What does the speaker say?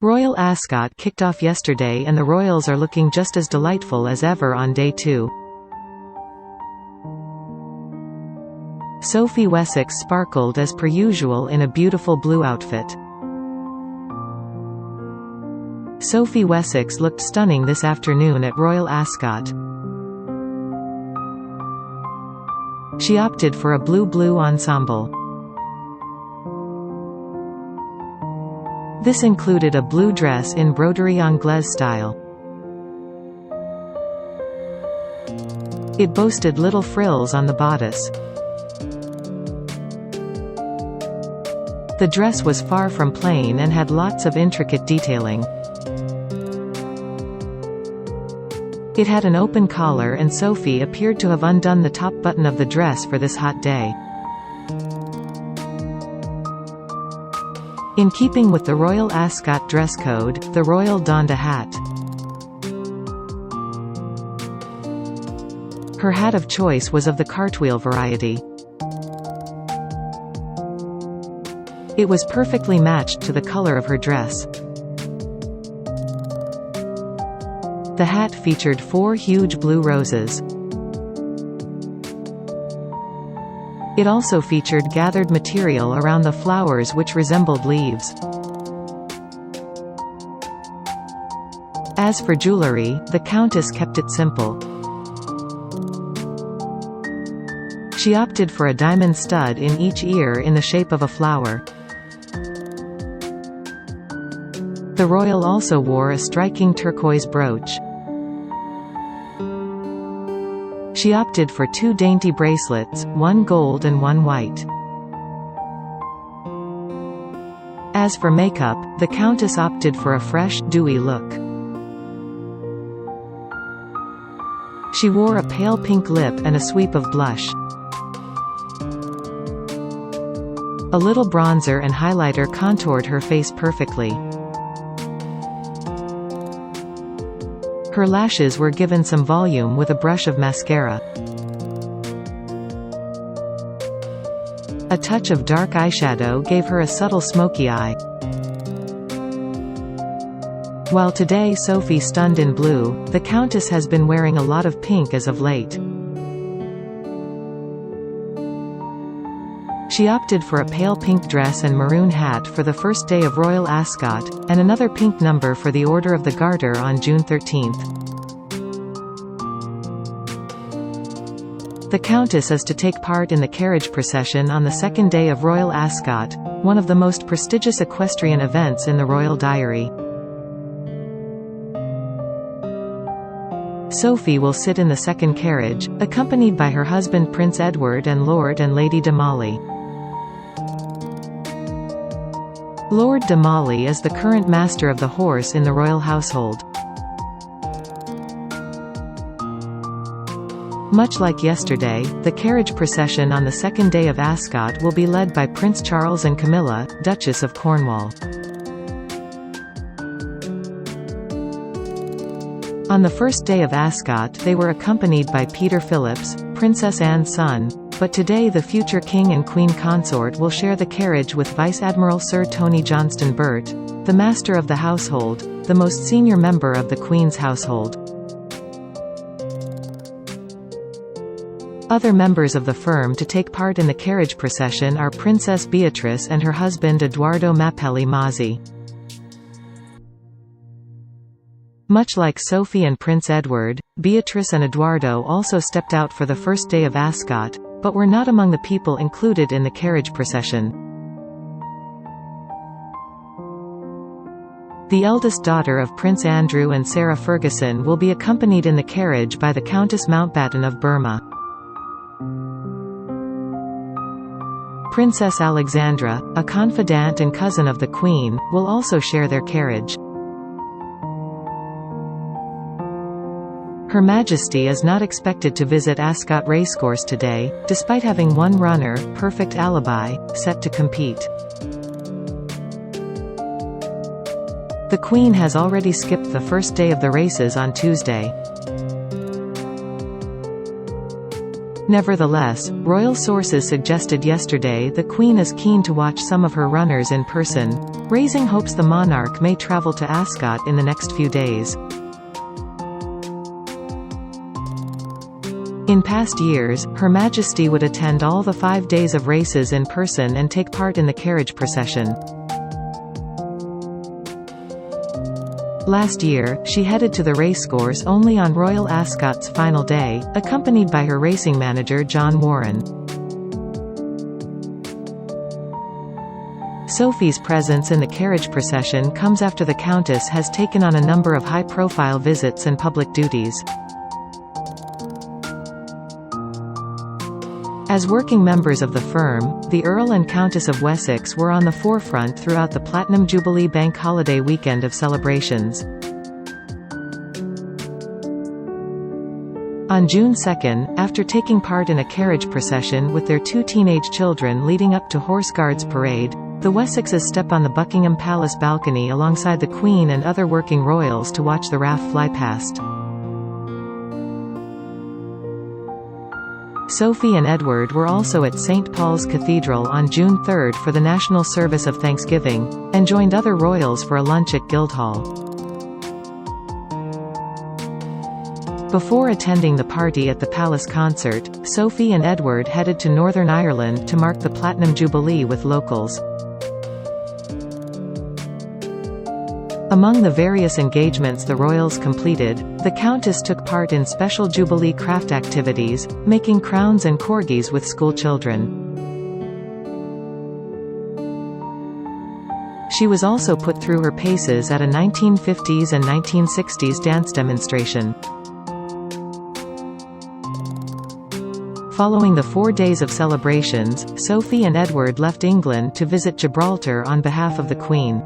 Royal Ascot kicked off yesterday and the Royals are looking just as delightful as ever on day 2. Sophie Wessex sparkled as per usual in a beautiful blue outfit. Sophie Wessex looked stunning this afternoon at Royal Ascot. She opted for a blue-blue ensemble. This included a blue dress in broderie anglaise style. It boasted little frills on the bodice. The dress was far from plain and had lots of intricate detailing. It had an open collar and Sophie appeared to have undone the top button of the dress for this hot day. In keeping with the Royal Ascot dress code, the Royal donned a hat. Her hat of choice was of the cartwheel variety. It was perfectly matched to the color of her dress. The hat featured 4 huge blue roses. It also featured gathered material around the flowers which resembled leaves. As for jewelry, the Countess kept it simple. She opted for a diamond stud in each ear in the shape of a flower. The Royal also wore a striking turquoise brooch. She opted for 2 dainty bracelets, one gold and one white. As for makeup, the Countess opted for a fresh, dewy look. She wore a pale pink lip and a sweep of blush. A little bronzer and highlighter contoured her face perfectly. Her lashes were given some volume with a brush of mascara. A touch of dark eyeshadow gave her a subtle smoky eye. While today Sophie stunned in blue, the Countess has been wearing a lot of pink as of late. She opted for a pale pink dress and maroon hat for the first day of Royal Ascot, and another pink number for the Order of the Garter on June 13th. The Countess is to take part in the carriage procession on the second day of Royal Ascot, one of the most prestigious equestrian events in the royal diary. Sophie will sit in the second carriage, accompanied by her husband Prince Edward and Lord and Lady de Mauley. Lord de Mauley is the current master of the horse in the royal household. Much like yesterday, the carriage procession on the second day of Ascot will be led by Prince Charles and Camilla, Duchess of Cornwall. On the first day of Ascot they were accompanied by Peter Phillips, Princess Anne's son, but today the future King and Queen consort will share the carriage with Vice Admiral Sir Tony Johnston Burt, the Master of the Household, the most senior member of the Queen's household. Other members of the firm to take part in the carriage procession are Princess Beatrice and her husband Edoardo Mappelli Mazzi. Much like Sophie and Prince Edward, Beatrice and Edoardo also stepped out for the first day of Ascot, but were not among the people included in the carriage procession. The eldest daughter of Prince Andrew and Sarah Ferguson will be accompanied in the carriage by the Countess Mountbatten of Burma. Princess Alexandra, a confidant and cousin of the Queen, will also share their carriage. Her Majesty is not expected to visit Ascot Racecourse today, despite having one runner, Perfect Alibi, set to compete. The Queen has already skipped the first day of the races on Tuesday. Nevertheless, royal sources suggested yesterday the Queen is keen to watch some of her runners in person, raising hopes the monarch may travel to Ascot in the next few days. In past years, Her Majesty would attend all the 5 days of races in person and take part in the carriage procession. Last year, she headed to the racecourse only on Royal Ascot's final day, accompanied by her racing manager John Warren. Sophie's presence in the carriage procession comes after the Countess has taken on a number of high-profile visits and public duties. As working members of the firm, the Earl and Countess of Wessex were on the forefront throughout the Platinum Jubilee Bank Holiday weekend of celebrations. On June 2, after taking part in a carriage procession with their 2 teenage children leading up to Horse Guards Parade, the Wessexes step on the Buckingham Palace balcony alongside the Queen and other working royals to watch the RAF fly past. Sophie and Edward were also at St. Paul's Cathedral on June 3 for the National Service of Thanksgiving, and joined other royals for a lunch at Guildhall. Before attending the party at the Palace concert, Sophie and Edward headed to Northern Ireland to mark the Platinum Jubilee with locals. Among the various engagements the royals completed, the Countess took part in special Jubilee craft activities, making crowns and corgis with school children. She was also put through her paces at a 1950s and 1960s dance demonstration. Following the 4 days of celebrations, Sophie and Edward left England to visit Gibraltar on behalf of the Queen.